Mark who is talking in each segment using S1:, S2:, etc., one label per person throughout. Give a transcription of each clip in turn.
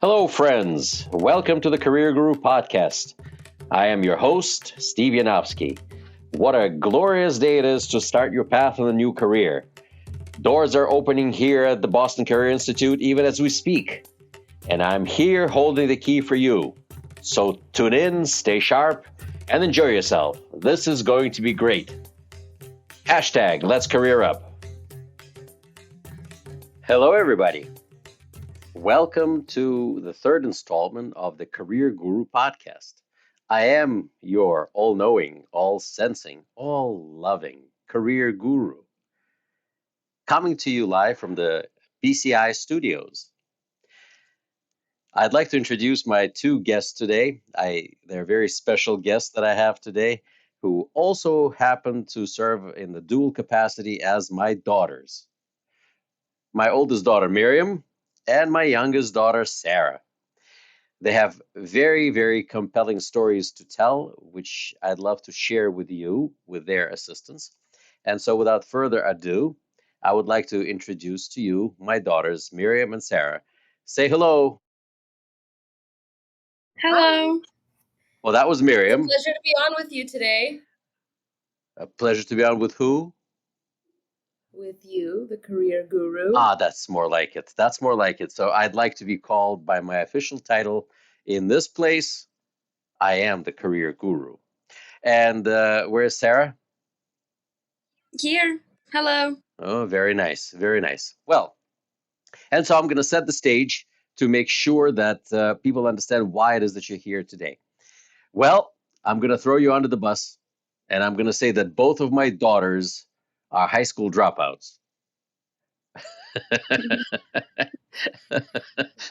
S1: Hello, friends. Welcome to the Career Guru podcast. I am your host, Steve Yanovsky. What a glorious day it is to start your path in a new career. Doors are opening here at the Boston Career Institute even as we speak. And I'm here holding the key for you. So tune in, stay sharp, and enjoy yourself. This is going to be great. Hashtag Let's Career Up. Hello, everybody. Welcome to the third installment of the Career Guru podcast. I am your all-knowing, all-sensing, all-loving career guru, coming to you live from the BCI studios. I'd like to introduce my two guests today. They're very special guests that I have today, who also happen to serve in the dual capacity as my daughters. My oldest daughter, Miriam, and my youngest daughter, Sara. They have very, very compelling stories to tell, which I'd love to share with you with their assistance. And so without further ado, I would like to introduce to you my daughters, Miriam and Sara. Say hello.
S2: Hello.
S1: Well, that was
S2: It's a
S1: Miriam.
S2: pleasure to be on with you today.
S1: A pleasure to be on with who?
S2: With you, the career guru.
S1: That's more like it. That's more like it. So I'd like to be called by my official title in this place. I am the career guru. And where's Sara?
S2: Here. Hello.
S1: Oh, very nice. Very nice. Well, and so I'm going to set the stage to make sure that people understand why it is that you're here today. Well, I'm going to throw you under the bus, and I'm going to say that both of my daughters are high school dropouts.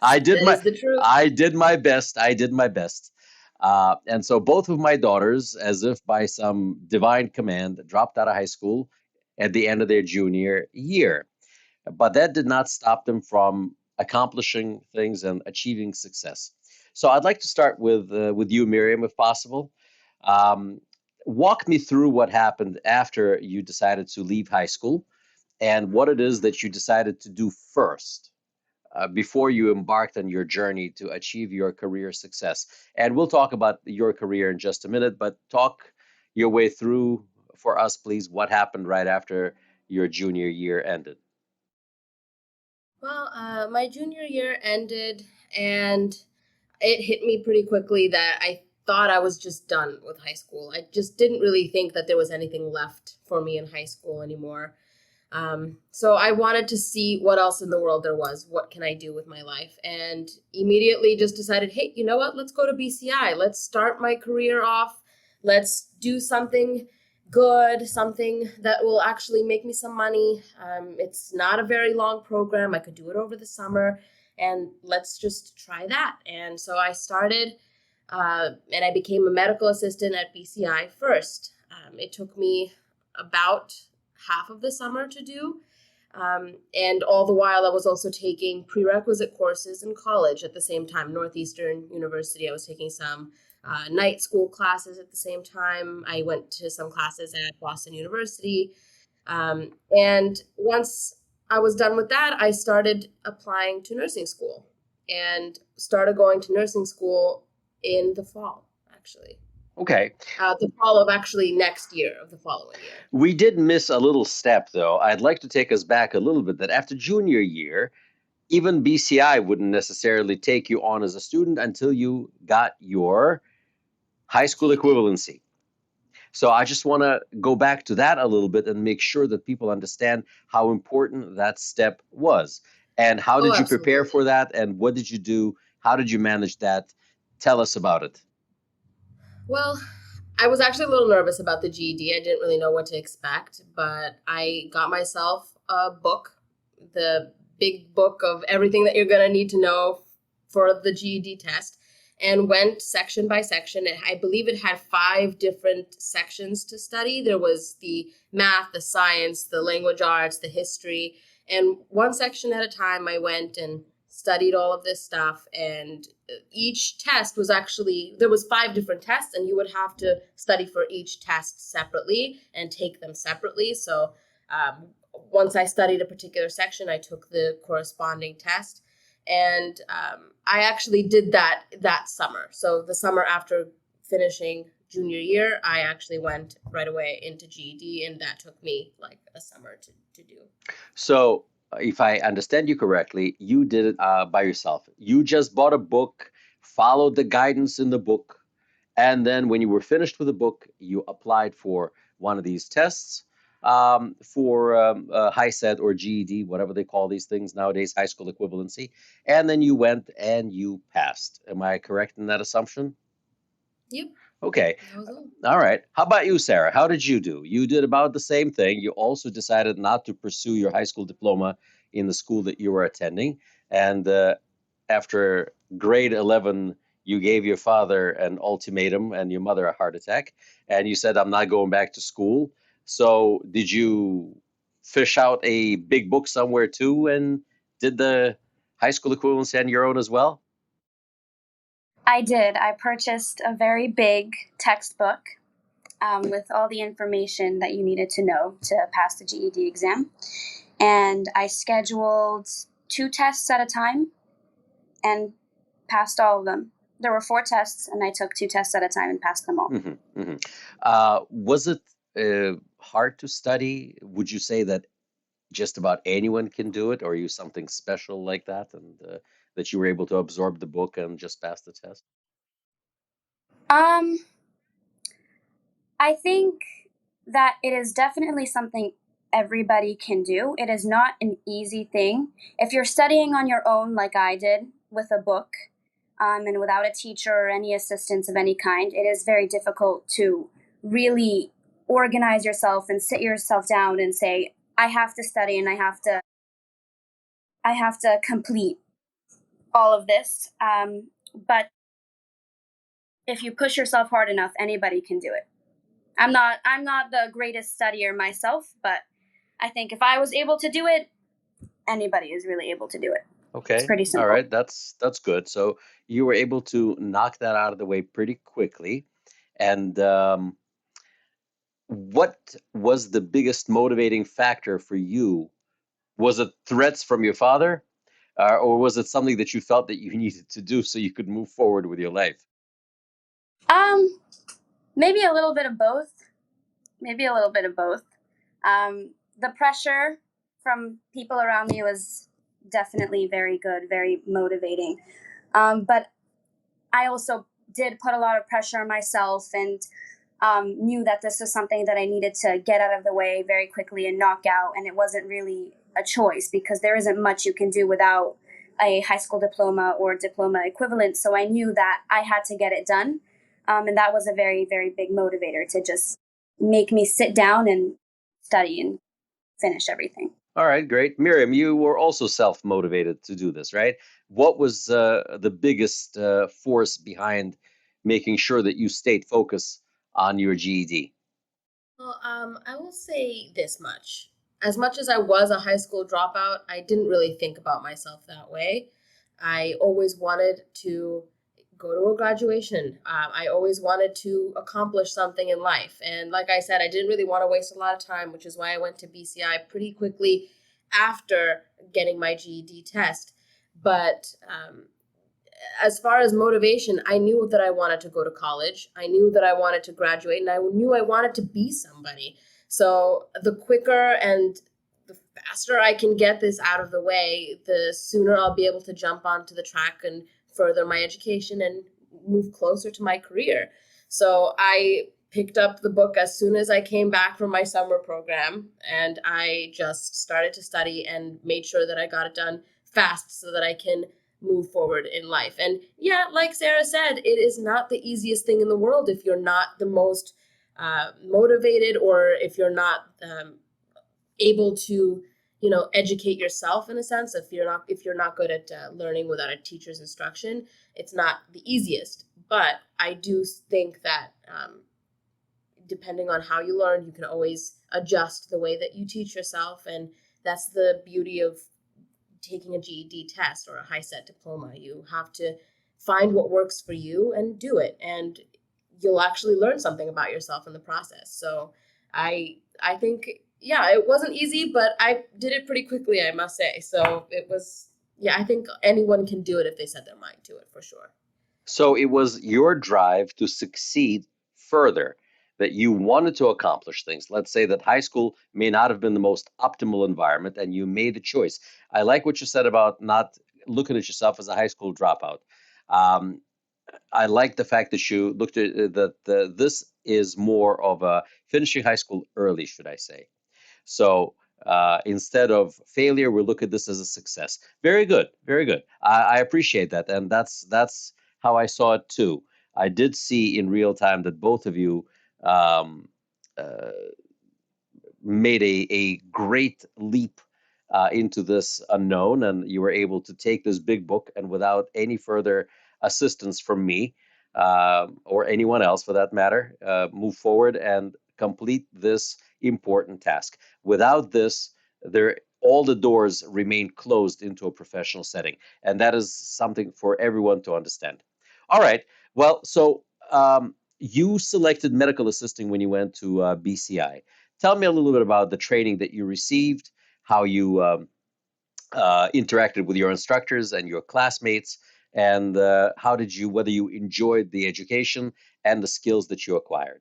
S1: I did
S2: That is the truth.
S1: I did my best. I did my best. And so both of my daughters, as if by some divine command, dropped out of high school at the end of their junior year. But that did not stop them from accomplishing things and achieving success. So I'd like to start with you, Miriam, if possible. Um, Walk me through what happened after you decided to leave high school and what it is that you decided to do first before you embarked on your journey to achieve your career success. And we'll talk about your career in just a minute, but talk your way through for us, please, what happened right after your junior year ended.
S2: Well, my junior year ended, and it hit me pretty quickly that I thought I was just done with high school. I just didn't really think that there was anything left for me in high school anymore. So I wanted to see what else in the world there was. What can I do with my life? And immediately just decided, hey, you know what? Let's go to BCI. Let's start my career off. Let's do something good, something that will actually make me some money. It's not a very long program. I could do it over the summer, and let's just try that. And so I started, and I became a medical assistant at BCI first. It took me about half of the summer to do. And all the while, I was also taking prerequisite courses in college at the same time. Northeastern University, I was taking some night school classes at the same time. I went to some classes at Boston University. And once I was done with that, I started applying to nursing school and started going to nursing school in the fall, actually.
S1: Okay.
S2: The fall of actually next year, of the following year.
S1: We did miss a little step, though. I'd like to take us back a little bit that after junior year, even BCI wouldn't necessarily take you on as a student until you got your high school equivalency. So I just want to go back to that a little bit and make sure that people understand how important that step was. And how did you prepare for that? And what did you do? How did you manage that? Tell us about it.
S2: Well, I was actually a little nervous about the GED. I didn't really know what to expect, but I got myself a book, the big book of everything that you're going to need to know for the GED test, and went section by section. I believe it had 5 different sections to study. There was the math, the science, the language arts, the history, and one section at a time I went and studied all of this stuff. And each test was actually, there was 5 different tests, and you would have to study for each test separately and take them separately. So once I studied a particular section, I took the corresponding test. And I actually did that summer. So the summer after finishing junior year, I actually went right away into GED, and that took me like a summer to do.
S1: So, if I understand you correctly, you did it by yourself. You just bought a book, followed the guidance in the book, and then when you were finished with the book, you applied for one of these tests for high set or GED, whatever they call these things nowadays, high school equivalency. And then you went and you passed. Am I correct in that assumption?
S2: Yep,
S1: Okay.
S2: that was all.
S1: All right. How about you, Sarah? How did you do? You did about the same thing. You also decided not to pursue your high school diploma in the school that you were attending. And after grade 11, you gave your father an ultimatum and your mother a heart attack. And you said, I'm not going back to school. So, did you fish out a big book somewhere too and did the high school equivalency on your own as well?
S3: I did. I purchased a very big textbook with all the information that you needed to know to pass the GED exam. And I scheduled 2 tests at a time and passed all of them. There were 4 tests, and I took 2 tests at a time and passed them all.
S1: Was it hard to study? Would you say that just about anyone can do it, or are you something special like that, and that you were able to absorb the book and just pass the test?
S3: Um, I think that it is definitely something everybody can do. It is not an easy thing. If you're studying on your own, like I did with a book, and without a teacher or any assistance of any kind, it is very difficult to really organize yourself and sit yourself down and say, I have to study and I have to complete all of this. But if you push yourself hard enough, anybody can do it. I'm not the greatest studier myself, but I think if I was able to do it, anybody is really able to do it. It's
S1: Okay,
S3: pretty
S1: all
S3: simple.
S1: right, that's good. So you were able to knock that out of the way pretty quickly. And what was the biggest motivating factor for you? Was it threats from your father, or was it something that you felt that you needed to do so you could move forward with your life?
S3: Um, Maybe a little bit of both. Maybe a little bit of both. The pressure from people around me was definitely very good, very motivating. But I also did put a lot of pressure on myself and knew that this was something that I needed to get out of the way very quickly and knock out. And it wasn't really a choice because there isn't much you can do without a high school diploma or diploma equivalent. So I knew that I had to get it done. And that was a very, very big motivator to just make me sit down and study and finish everything.
S1: All right, great. Miriam, you were also self-motivated to do this, right? What was the biggest force behind making sure that you stayed focused on your GED?
S2: Well, I will say this much. As much as I was a high school dropout, I didn't really think about myself that way. I always wanted to go to a graduation. I always wanted to accomplish something in life. And like I said, I didn't really want to waste a lot of time, which is why I went to BCI pretty quickly after getting my GED test. But as far as motivation, I knew that I wanted to go to college. I knew that I wanted to graduate, and I knew I wanted to be somebody. So the quicker and the faster I can get this out of the way, the sooner I'll be able to jump onto the track and further my education and move closer to my career. So I picked up the book as soon as I came back from my summer program, and I just started to study and made sure that I got it done fast so that I can move forward in life. And yeah, like Sarah said, it is not the easiest thing in the world if you're not the most motivated, or if you're not able to, educate yourself in a sense. If you're not good at learning without a teacher's instruction, it's not the easiest. But I do think that depending on how you learn, you can always adjust the way that you teach yourself, and that's the beauty of taking a GED test or a high set diploma. You have to find what works for you and do it, and you'll actually learn something about yourself in the process. So I think, yeah, it wasn't easy, but I did it pretty quickly, I must say. So it was yeah, I think anyone can do it if they set their mind to it, for sure.
S1: So it was your drive to succeed further, that you wanted to accomplish things. Let's say that high school may not have been the most optimal environment and you made a choice. I like what you said about not looking at yourself as a high school dropout. Um, I like the fact that you looked at this is more of a finishing high school early, should I say. So instead of failure, we look at this as a success. Very good, very good. I appreciate that, and that's how I saw it too. I did see in real time that both of you um, uh, made a great leap into this unknown, and you were able to take this big book and without any further assistance from me or anyone else for that matter, move forward and complete this important task. Without this, there all the doors remain closed into a professional setting, and that is something for everyone to understand. All right. Well, so you selected medical assisting when you went to BCI. Tell me a little bit about the training that you received, how you interacted with your instructors and your classmates, and how did you, whether you enjoyed the education and the skills that you acquired.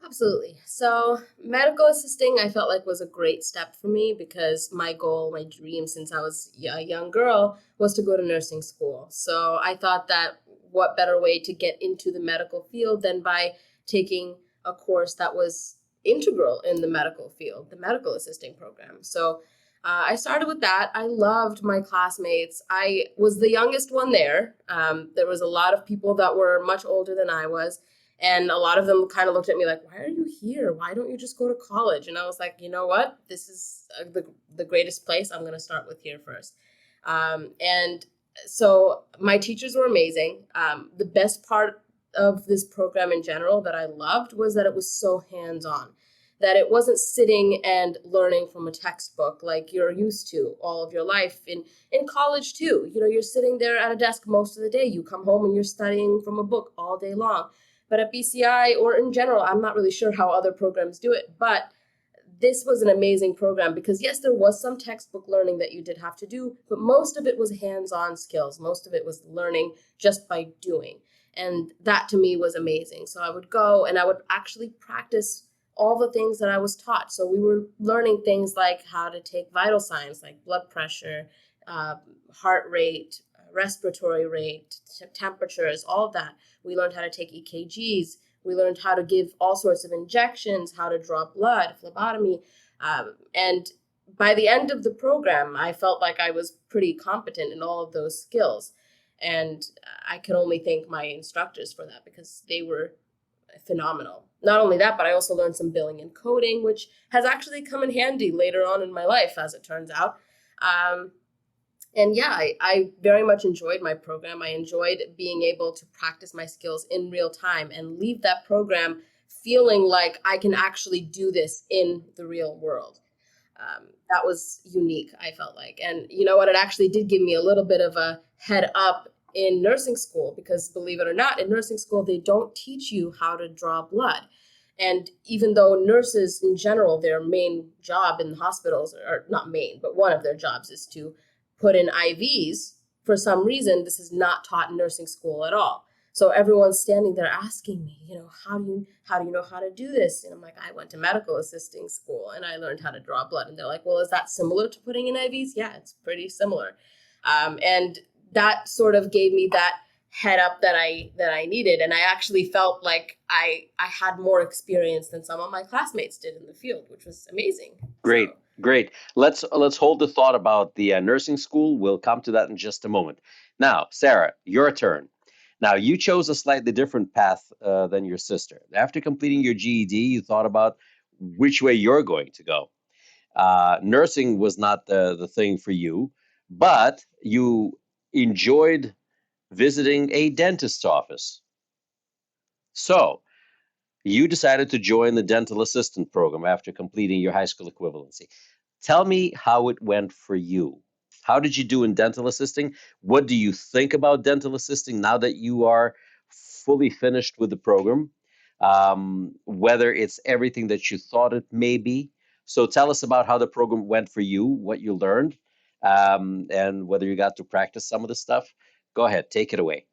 S2: Absolutely. So, medical assisting, I felt like was a great step for me because my goal, my dream since I was a young girl was to go to nursing school. So, I thought that what better way to get into the medical field than by taking a course that was integral in the medical field, the medical assisting program. So, I started with that. I loved my classmates. I was the youngest one there. There was a lot of people that were much older than I was, and a lot of them kind of looked at me like, why are you here? Why don't you just go to college? And I was like, you know what? This is the greatest place. I'm going to start with here first. And so my teachers were amazing. The best part of this program in general that I loved was that it was so hands-on, that it wasn't sitting and learning from a textbook like you're used to all of your life. In college too, you're sitting there at a desk most of the day. You come home and you're studying from a book all day long. But at BCI or in general, I'm not really sure how other programs do it, but this was an amazing program because yes, there was some textbook learning that you did have to do, but most of it was hands-on skills. Most of it was learning just by doing. And that to me was amazing. So I would go and I would actually practice all the things that I was taught. So we were learning things like how to take vital signs like blood pressure, uh, heart rate, respiratory rate, temperatures, all of that. We learned how to take EKGs. We learned how to give all sorts of injections, how to draw blood, phlebotomy. And by the end of the program, I felt like I was pretty competent in all of those skills. And I can only thank my instructors for that because they were phenomenal. Not only that, but I also learned some billing and coding, which has actually come in handy later on in my life, as it turns out. And yeah, I very much enjoyed my program. I enjoyed being able to practice my skills in real time and leave that program feeling like I can actually do this in the real world. That was unique, I felt like. And you know what? It actually did give me a little bit of a head up in nursing school because, believe it or not, in nursing school, they don't teach you how to draw blood. And even though nurses in general, their main job in hospitals, or not main, but one of their jobs is to put in IVs, for some reason, this is not taught in nursing school at all. So everyone's standing there asking me, how do you know how to do this? And I'm like, I went to medical assisting school and I learned how to draw blood. And they're like, well, is that similar to putting in IVs? Yeah, it's pretty similar. And that sort of gave me that head up that I needed. And I actually felt like I had more experience than some of my classmates did in the field, which was amazing.
S1: Great,
S2: So,
S1: great. Let's hold the thought about the nursing school. We'll come to that in just a moment. Now, Sarah, your turn. Now, you chose a slightly different path than your sister. After completing your GED, you thought about which way you're going to go. Nursing was not the thing for you, but you enjoyed visiting a dentist's office. So you decided to join the dental assistant program after completing your high school equivalency. Tell me how it went for you. How did you do in dental assisting? What do you think about dental assisting now that you are fully finished with the program? Whether it's everything that you thought it may be. So tell us about how the program went for you, what you learned, and whether you got to practice some of the stuff. Go ahead, take it away.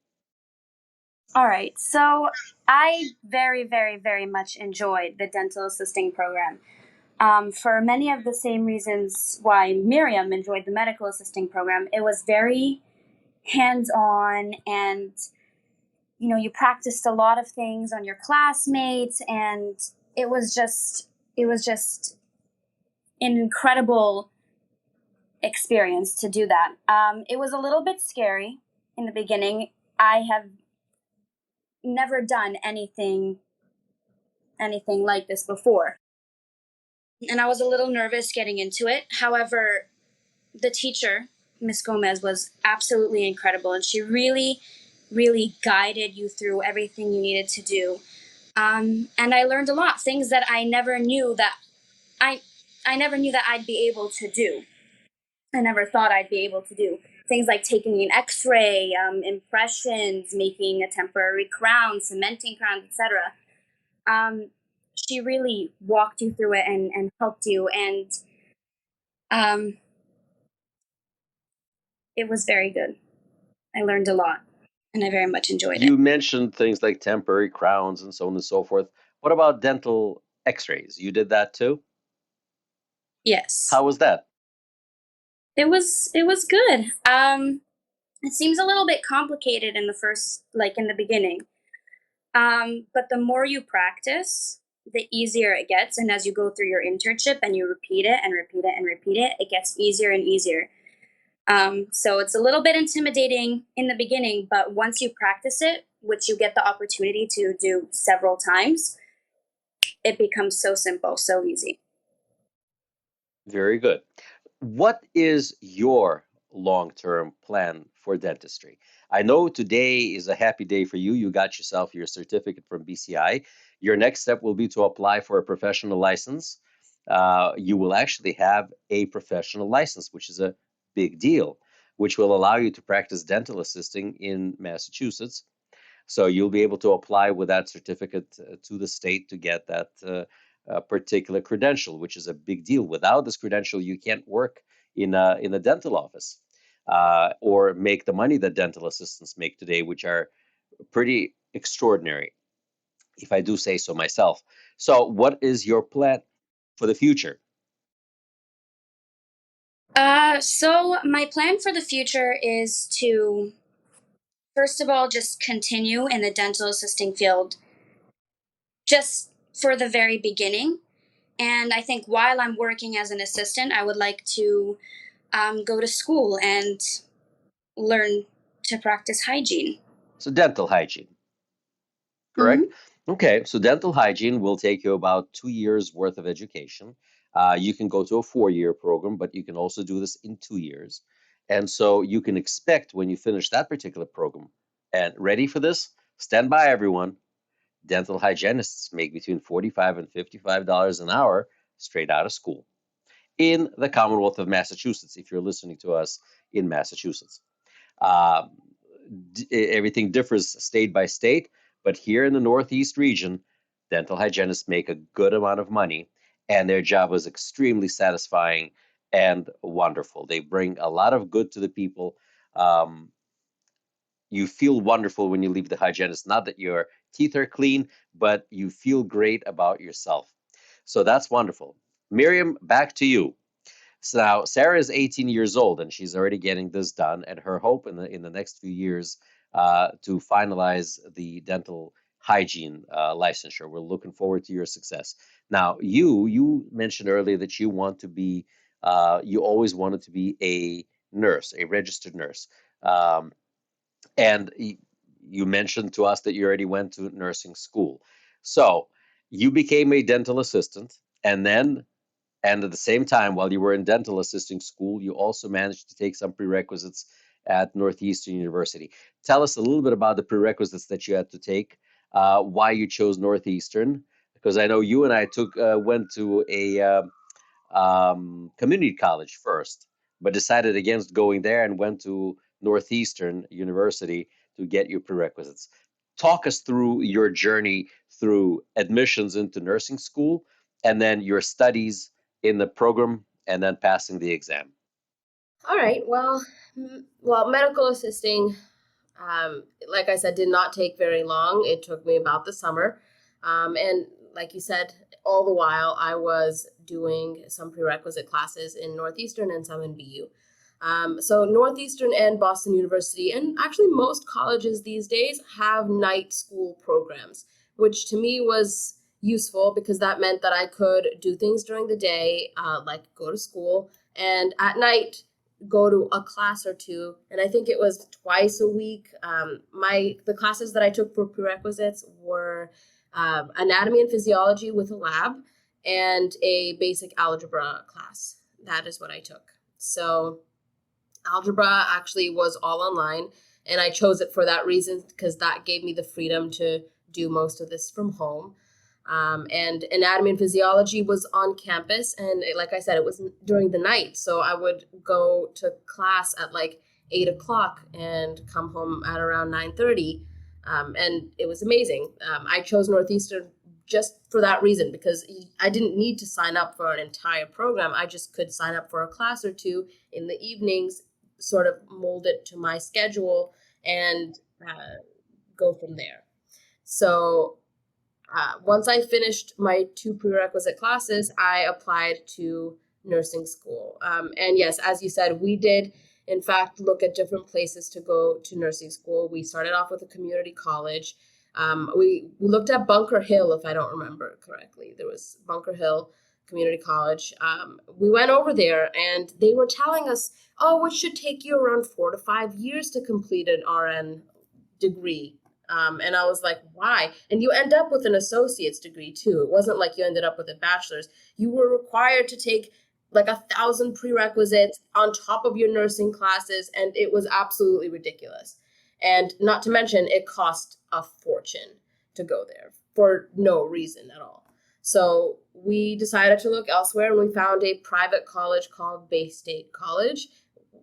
S3: All right. So I very, very, very much enjoyed the dental assisting program. For many of the same reasons why Miriam enjoyed the medical assisting program, it was very hands-on, and you practiced a lot of things on your classmates, and it was just an incredible experience to do that. It was a little bit scary in the beginning. I have never done anything like this before, and I was a little nervous getting into it. However, the teacher, Miss Gomez, was absolutely incredible, and she really, really guided you through everything you needed to do. And I learned a lot, things that I I never knew that I'd be able to do. I never thought I'd be able to do things like taking an X-ray, impressions, making a temporary crown, cementing crowns, etc. Um, she really walked you through it and helped you, and um, it was very good. I learned a lot, and I very much enjoyed it.
S1: You mentioned things like temporary crowns and so on and so forth. What about dental x-rays? You did that too?
S3: Yes,
S1: How was that?
S3: it was good. It seems a little bit complicated in the first, like in the beginning. But the more you practice, the easier it gets. And as you go through your internship and you repeat it and repeat it and repeat it, it gets easier and easier. So it's a little bit intimidating in the beginning, but once you practice it, which you get the opportunity to do several times, it becomes so simple, so easy.
S1: Very good. What is your long-term plan for dentistry? I know today is a happy day for you. You got yourself your certificate from BCI. Your next step will be to apply for a professional license. You will actually have a professional license, which is a big deal, which will allow you to practice dental assisting in Massachusetts. So you'll be able to apply with that certificate to the state to get that particular credential, which is a big deal. Without this credential, you can't work in a dental office or make the money that dental assistants make today, which are pretty extraordinary, if I do say so myself. So, what is your plan for the future?
S3: So my plan for the future is to, first of all, just continue in the dental assisting field just for the very beginning. And I think while I'm working as an assistant, I would like to go to school and learn to practice hygiene.
S1: So, dental hygiene, correct?
S3: Mm-hmm.
S1: Okay, so dental hygiene will take you about 2 years worth of education. You can go to a 4 year program, but you can also do this in 2 years. And so you can expect when you finish that particular program, and ready for this, stand by everyone. Dental hygienists make between $45 and $55 an hour straight out of school in the Commonwealth of Massachusetts, if you're listening to us in Massachusetts. Uh, Everything differs state by state, but here in the Northeast region, dental hygienists make a good amount of money, and their job is extremely satisfying and wonderful. They bring a lot of good to the people. Um, you feel wonderful when you leave the hygienist. Not that your teeth are clean, but you feel great about yourself. So that's wonderful. Miriam, back to you. So now Sarah is 18 years old and she's already getting this done. And her hope in the next few years to finalize the dental hygiene licensure. We're looking forward to your success. Now, you mentioned earlier that you want to be you always wanted to be a nurse, a registered nurse. Um, and you mentioned to us that you already went to nursing school. So you became a dental assistant, and then, and at the same time, while you were in dental assisting school, you also managed to take some prerequisites at Northeastern University. Tell us a little bit about the prerequisites that you had to take, why you chose Northeastern, because I know you and I went to a community college first, but decided against going there and went to Northeastern University to get your prerequisites. Talk us through your journey through admissions into nursing school and then your studies in the program and then passing the exam?
S2: All right. Well, medical assisting, like I said, did not take very long. It took me about the summer. And like you said, all the while I was doing some prerequisite classes in Northeastern and some in BU. So Northeastern and Boston University, and actually most colleges these days have night school programs, which to me was useful because that meant that I could do things during the day, like go to school, and at night go to a class or two. And I think it was twice a week. The classes that I took for prerequisites were anatomy and physiology with a lab and a basic algebra class. That is what I took. So algebra actually was all online, and I chose it for that reason because that gave me the freedom to do most of this from home. And anatomy and physiology was on campus, and like I said, it was during the night, so I would go to class at like 8 o'clock and come home at around 9:30, and it was amazing. I chose Northeastern just for that reason because I didn't need to sign up for an entire program. I just could sign up for a class or two in the evenings, sort of mold it to my schedule, and go from there. So once I finished my two prerequisite classes, I applied to nursing school. And yes, as you said, we did, in fact, look at different places to go to nursing school. We started off with a community college. We looked at Bunker Hill, if I don't remember correctly. There was Bunker Hill Community College. We went over there, and they were telling us, oh, it should take you around 4 to 5 years to complete an RN degree. And I was like, why? And you end up with an associate's degree too. It wasn't like you ended up with a bachelor's. You were required to take like 1,000 prerequisites on top of your nursing classes, and it was absolutely ridiculous. And not to mention, it cost a fortune to go there for no reason at all. So we decided to look elsewhere, and we found a private college called Bay State College.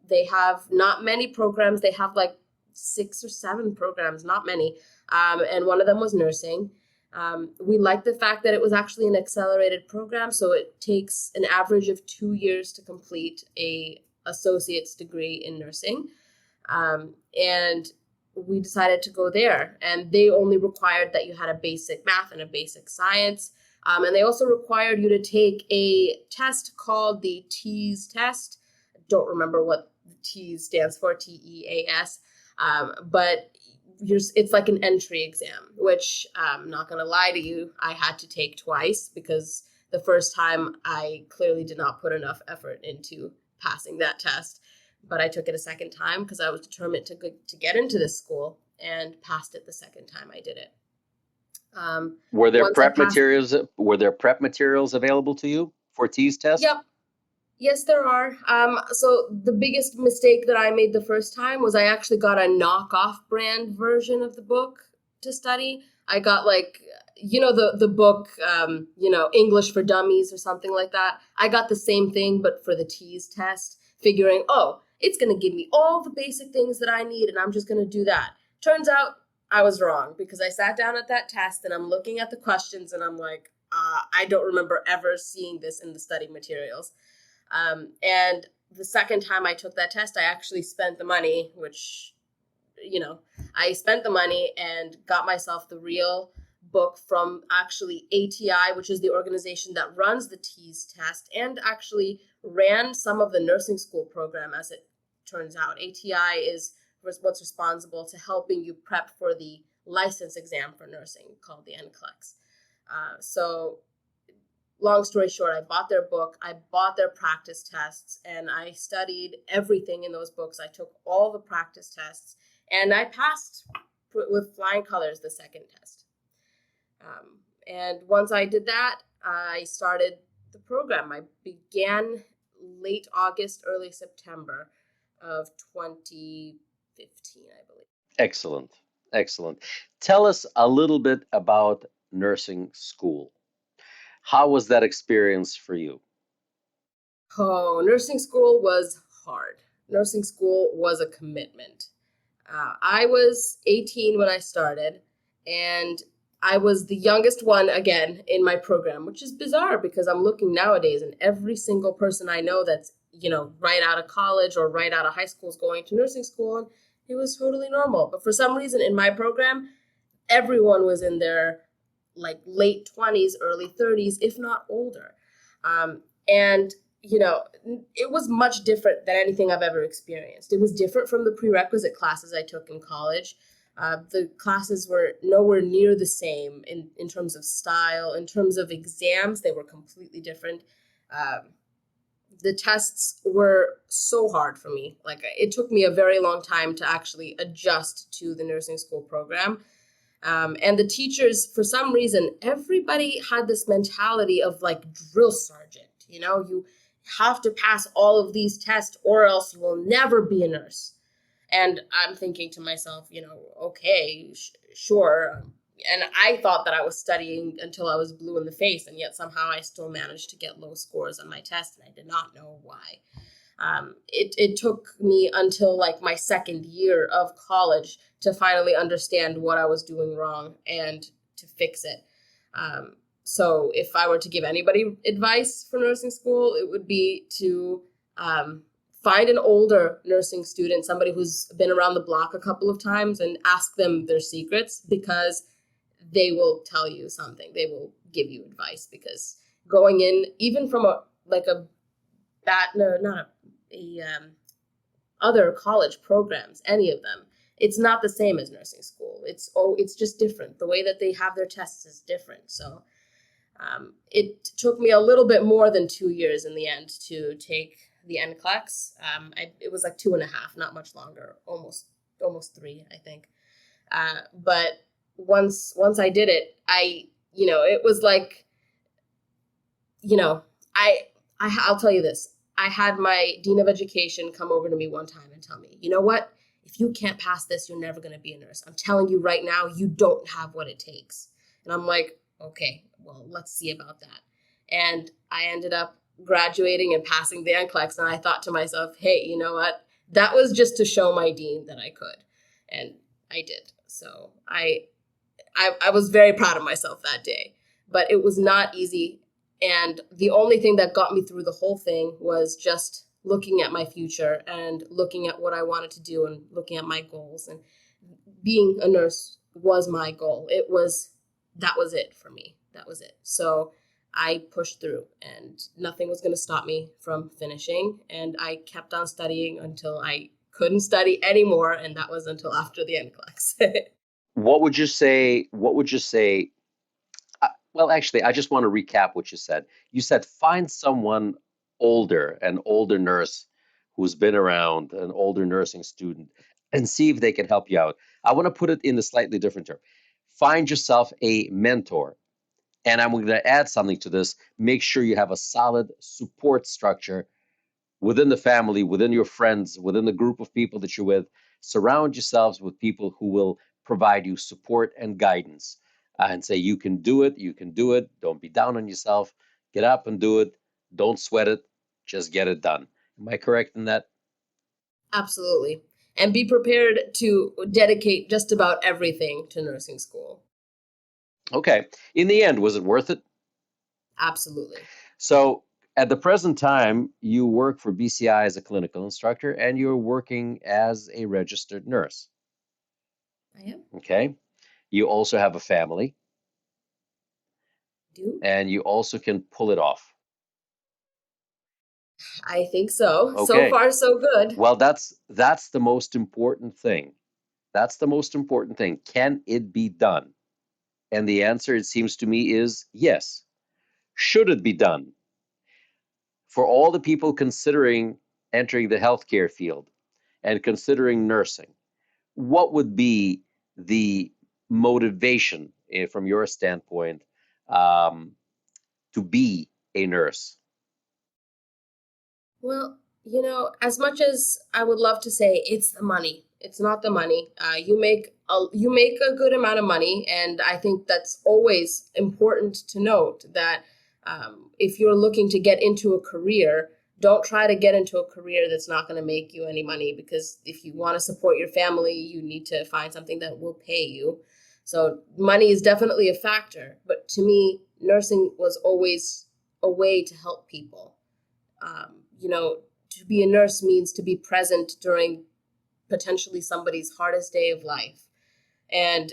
S2: They have not many programs. They have like 6 or 7 programs, not many. And one of them was nursing. We liked the fact that it was actually an accelerated program, so it takes an average of 2 years to complete a associate's degree in nursing. And we decided to go there, and they only required that you had a basic math and a basic science. And they also required you to take a test called the TEAS test. I don't remember what TEAS stands for, TEAS. But it's like an entry exam, which I'm not going to lie to you, I had to take twice because the first time I clearly did not put enough effort into passing that test. But I took it a second time because I was determined to get into this school, and passed it the second time I did it.
S1: Were there
S2: Once I
S1: prep
S2: passed,
S1: materials? Were there prep materials available to you for TEAS test?
S2: yep. Yes, there are. So the biggest mistake that I made the first time was I actually got a knockoff brand version of the book to study. I got like, the book, English for Dummies or something like that. I got the same thing, but for the TEAS test, figuring, oh, it's going to give me all the basic things that I need, and I'm just going to do that. Turns out I was wrong because I sat down at that test and I'm looking at the questions and I'm like, I don't remember ever seeing this in the study materials. And the second time I took that test, I actually spent the money, which, I spent the money and got myself the real book from actually ATI, which is the organization that runs the TEAS test and actually ran some of the nursing school program, as it turns out. ATI is what's responsible to helping you prep for the license exam for nursing called the NCLEX. So long story short, I bought their book, I bought their practice tests, and I studied everything in those books. I took all the practice tests, and I passed with flying colors the second test. And once I did that, I started the program. I began late August, early September of 2015, I believe.
S1: Excellent. Excellent. Tell us a little bit about nursing school. How was that experience for you?
S2: Oh, nursing school was hard. Nursing school was a commitment. I was 18 when I started, and I was the youngest one again in my program, which is bizarre because I'm looking nowadays and every single person I know that's, right out of college or right out of high school is going to nursing school, and it was totally normal. But for some reason in my program, everyone was in their like late 20s, early 30s, if not older. And it was much different than anything I've ever experienced. It was different from the prerequisite classes I took in college. The classes were nowhere near the same in terms of style. In terms of exams, they were completely different. The tests were so hard for me. Like, it took me a very long time to actually adjust to the nursing school program. And the teachers, for some reason, everybody had this mentality of like drill sergeant. You have to pass all of these tests or else you will never be a nurse. And I'm thinking to myself, okay, sure. And I thought that I was studying until I was blue in the face, and yet somehow I still managed to get low scores on my test, and I did not know why. It took me until like my second year of college to finally understand what I was doing wrong and to fix it. So if I were to give anybody advice for nursing school, it would be to find an older nursing student, somebody who's been around the block a couple of times, and ask them their secrets, because they will tell you something. They will give you advice, because going in, even from other college programs, any of them, it's not the same as nursing school. It's just different. The way that they have their tests is different. So it took me a little bit more than 2 years in the end to take the NCLEX. It was like 2.5, not much longer, almost 3, I think. But once I did it, it was like, I'll tell you this. I had my dean of education come over to me one time and tell me, you know what? If you can't pass this, you're never going to be a nurse. I'm telling you right now, you don't have what it takes. And I'm like, okay, well, let's see about that. And I ended up graduating and passing the NCLEX. And I thought to myself, hey, you know what? That was just to show my dean that I could. And I did. So I was very proud of myself that day. But it was not easy. And the only thing that got me through the whole thing was just looking at my future and looking at what I wanted to do and looking at my goals. And being a nurse was my goal. That was it for me. That was it. So I pushed through, and nothing was going to stop me from finishing. And I kept on studying until I couldn't study anymore. And that was until after the NCLEX.
S1: What would you say? Well, actually, I just want to recap what you said. You said find someone older, an older nurse who's been around, an older nursing student, and see if they can help you out. I want to put it in a slightly different term. Find yourself a mentor. And I'm going to add something to this. Make sure you have a solid support structure within the family, within your friends, within the group of people that you're with. Surround yourselves with people who will provide you support and guidance, and say, you can do it, you can do it. Don't be down on yourself. Get up and do it. Don't sweat it. Just get it done. Am I correct in that?
S2: Absolutely. And be prepared to dedicate just about everything to nursing school.
S1: Okay. In the end, was it worth it?
S2: Absolutely.
S1: So at the present time, you work for BCI as a clinical instructor, and you're working as a registered nurse.
S2: I am.
S1: Okay. You also have a family,
S2: Do.
S1: and you also can pull it off.
S2: I think so.
S1: Okay.
S2: So far, so good.
S1: Well, that's the most important thing. That's the most important thing. Can it be done? And the answer, it seems to me, is yes. Should it be done? For all the people considering entering the healthcare field and considering nursing, what would be the motivation, from your standpoint, to be a nurse?
S2: Well, as much as I would love to say it's the money, it's not the money. You make a good amount of money, and I think that's always important to note that if you're looking to get into a career, don't try to get into a career that's not going to make you any money, because if you want to support your family, you need to find something that will pay you. So money is definitely a factor, but to me, nursing was always a way to help people. To be a nurse means to be present during potentially somebody's hardest day of life. And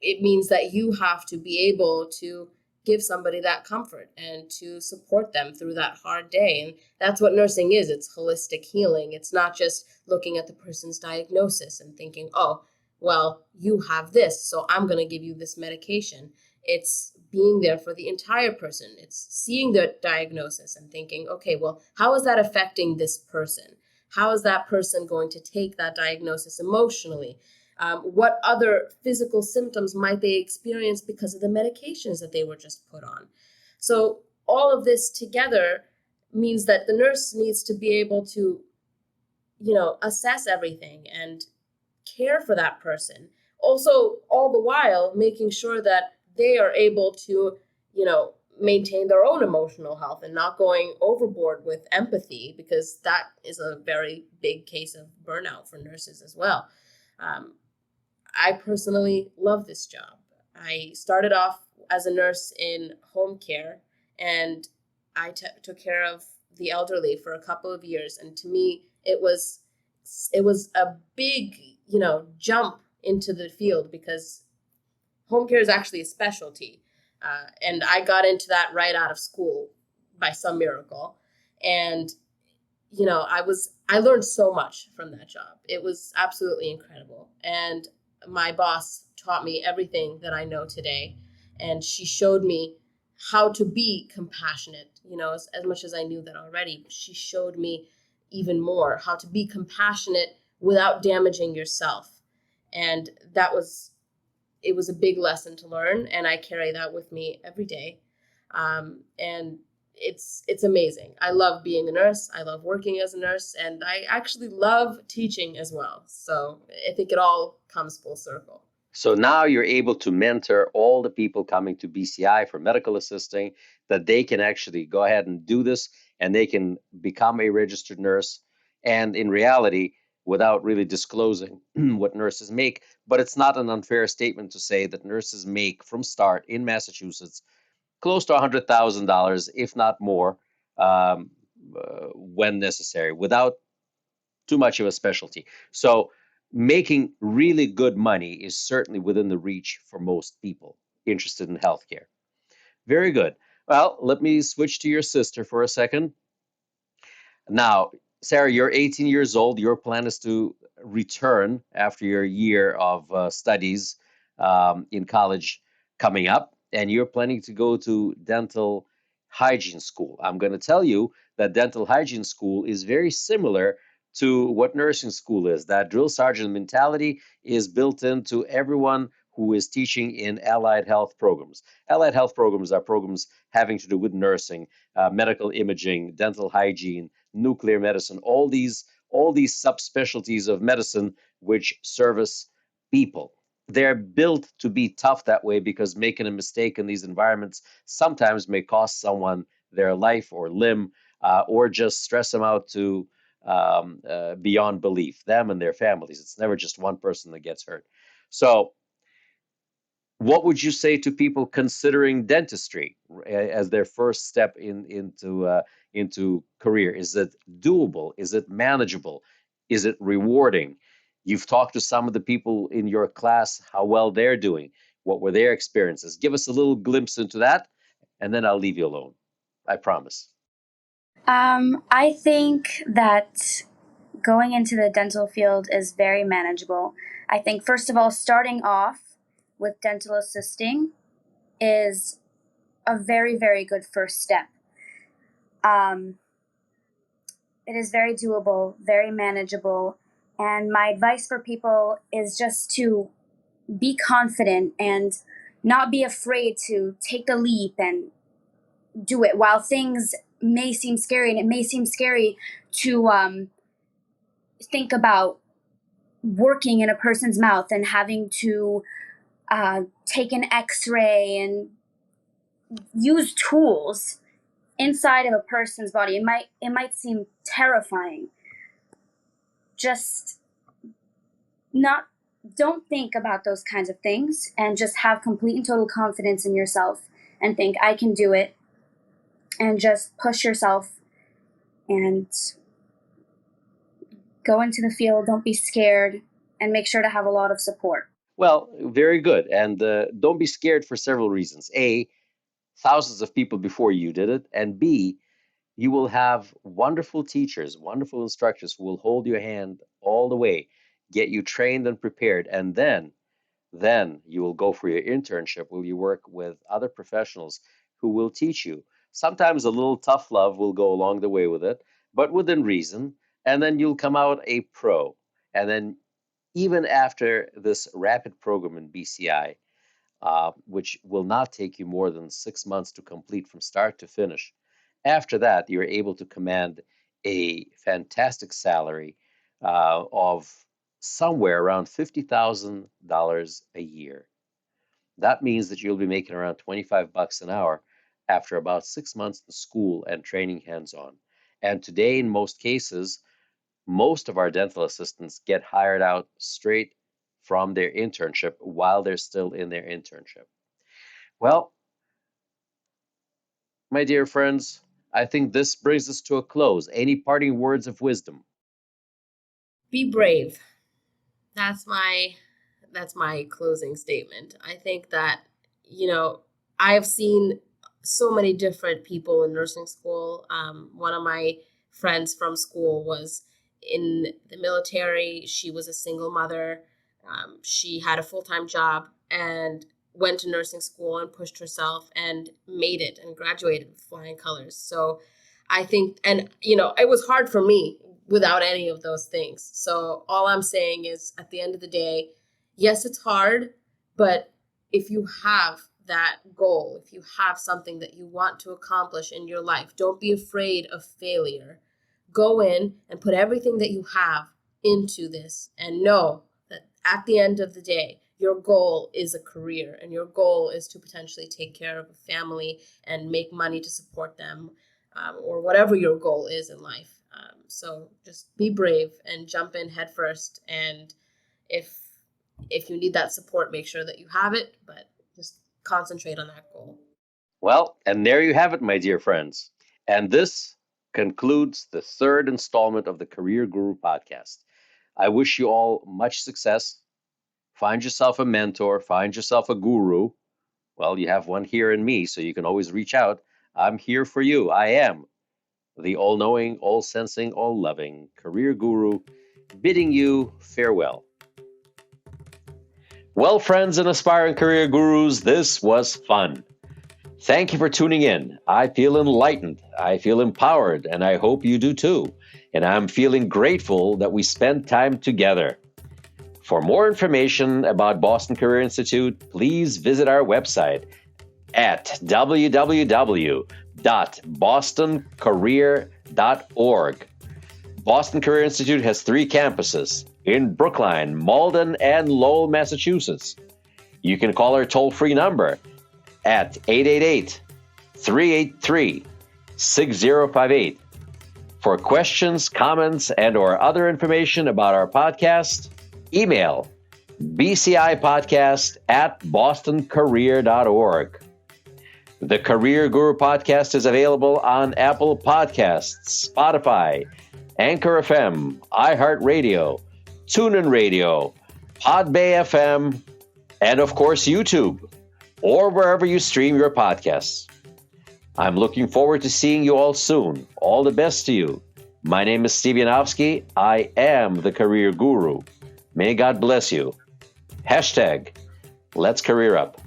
S2: it means that you have to be able to give somebody that comfort and to support them through that hard day. And that's what nursing is. It's holistic healing. It's not just looking at the person's diagnosis and thinking, oh, well, you have this, so I'm going to give you this medication. It's being there for the entire person. It's seeing the diagnosis and thinking, okay, well, how is that affecting this person? How is that person going to take that diagnosis emotionally? What other physical symptoms might they experience because of the medications that they were just put on? So all of this together means that the nurse needs to be able to, assess everything and care for that person. Also, all the while making sure that they are able to, maintain their own emotional health and not going overboard with empathy, because that is a very big case of burnout for nurses as well. I personally love this job. I started off as a nurse in home care, and I took care of the elderly for a couple of years. And to me, it was a big, jump into the field, because home care is actually a specialty. And I got into that right out of school by some miracle. And I learned so much from that job. It was absolutely incredible. And my boss taught me everything that I know today. And she showed me how to be compassionate, as much as I knew that already. She showed me even more how to be compassionate without damaging yourself. And it was a big lesson to learn. And I carry that with me every day. And it's amazing. I love being a nurse. I love working as a nurse, and I actually love teaching as well. So I think it all comes full circle.
S1: So now you're able to mentor all the people coming to BCI for medical assisting, that they can actually go ahead and do this and they can become a registered nurse. And in reality, without really disclosing what nurses make, but it's not an unfair statement to say that nurses make from start in Massachusetts close to $100,000, if not more, um, when necessary, without too much of a specialty. So making really good money is certainly within the reach for most people interested in healthcare. Very good. Well, let me switch to your sister for a second. Now, Sarah, you're 18 years old. Your plan is to return after your year of studies in college coming up, and you're planning to go to dental hygiene school. I'm going to tell you that dental hygiene school is very similar to what nursing school is. That drill sergeant mentality is built into everyone who is teaching in allied health programs. Allied health programs are programs having to do with nursing, medical imaging, dental hygiene, nuclear medicine, all these subspecialties of medicine which service people. They're built to be tough that way, because making a mistake in these environments sometimes may cost someone their life or limb, or just stress them out to beyond belief, them and their families. It's never just one person that gets hurt. So what would you say to people considering dentistry as their first step into career? Is it doable? Is it manageable? Is it rewarding? You've talked to some of the people in your class, how well they're doing. What were their experiences? Give us a little glimpse into that, and then I'll leave you alone. I promise.
S3: I think that going into the dental field is very manageable. I think, first of all, starting off with dental assisting is a very, very good first step. Um, it is very doable, very manageable. And my advice for people is just to be confident and not be afraid to take the leap and do it. While things may seem scary, and it may seem scary to think about working in a person's mouth and having to take an x-ray and use tools inside of a person's body. It might seem terrifying. Just not don't think about those kinds of things and just have complete and total confidence in yourself and think, I can do it, and just push yourself and go into the field. Don't be scared, and make sure to have a lot of support.
S1: Well, very good. And don't be scared for several reasons. A, thousands of people before you did it. And B, you will have wonderful teachers, wonderful instructors who will hold your hand all the way, get you trained and prepared. And then you will go for your internship where you work with other professionals who will teach you. Sometimes a little tough love will go along the way with it, but within reason. And then you'll come out a pro. And then even after this rapid program in BCI, which will not take you more than 6 months to complete from start to finish, after that, you're able to command a fantastic salary of somewhere around $50,000 a year. That means that you'll be making around 25 bucks an hour after about 6 months in school and training hands-on. And today, in most cases, most of our dental assistants get hired out straight from their internship while they're still in their internship. Well, my dear friends, I think this brings us to a close. Any parting words of wisdom?
S2: Be brave. That's my closing statement. I think that, I've seen so many different people in nursing school. One of my friends from school was in the military. She was a single mother. She had a full-time job and went to nursing school and pushed herself and made it and graduated with flying colors. So I think, and it was hard for me without any of those things. So all I'm saying is, at the end of the day, yes, it's hard, but if you have that goal, if you have something that you want to accomplish in your life, don't be afraid of failure. Go in and put everything that you have into this, and know that at the end of the day, your goal is a career, and your goal is to potentially take care of a family and make money to support them, or whatever your goal is in life. So just be brave and jump in head first. And if you need that support, make sure that you have it, but just concentrate on that goal.
S1: Well, and there you have it, my dear friends. And this concludes the third installment of the Career Guru podcast. I wish you all much success. Find yourself a mentor, find yourself a guru. Well, you have one here in me, so you can always reach out. I'm here for you. I am the all-knowing, all-sensing, all-loving career guru, bidding you farewell. Well, friends and aspiring career gurus, this was fun. Thank you for tuning in. I feel enlightened, I feel empowered, and I hope you do too. And I'm feeling grateful that we spent time together. For more information about Boston Career Institute, please visit our website at www.bostoncareer.org. Boston Career Institute has 3 campuses in Brookline, Malden, and Lowell, Massachusetts. You can call our toll-free number at 888-383-6058. For questions, comments, and/or other information about our podcast, email bcipodcast@bostoncareer.org. The Career Guru podcast is available on Apple Podcasts, Spotify, Anchor FM, iHeartRadio, TuneIn Radio, Podbay FM, and of course YouTube, or wherever you stream your podcasts. I'm looking forward to seeing you all soon. All the best to you. My name is Sara Yanovsky. I am the Career Guru. May God bless you. #Let's Career Up.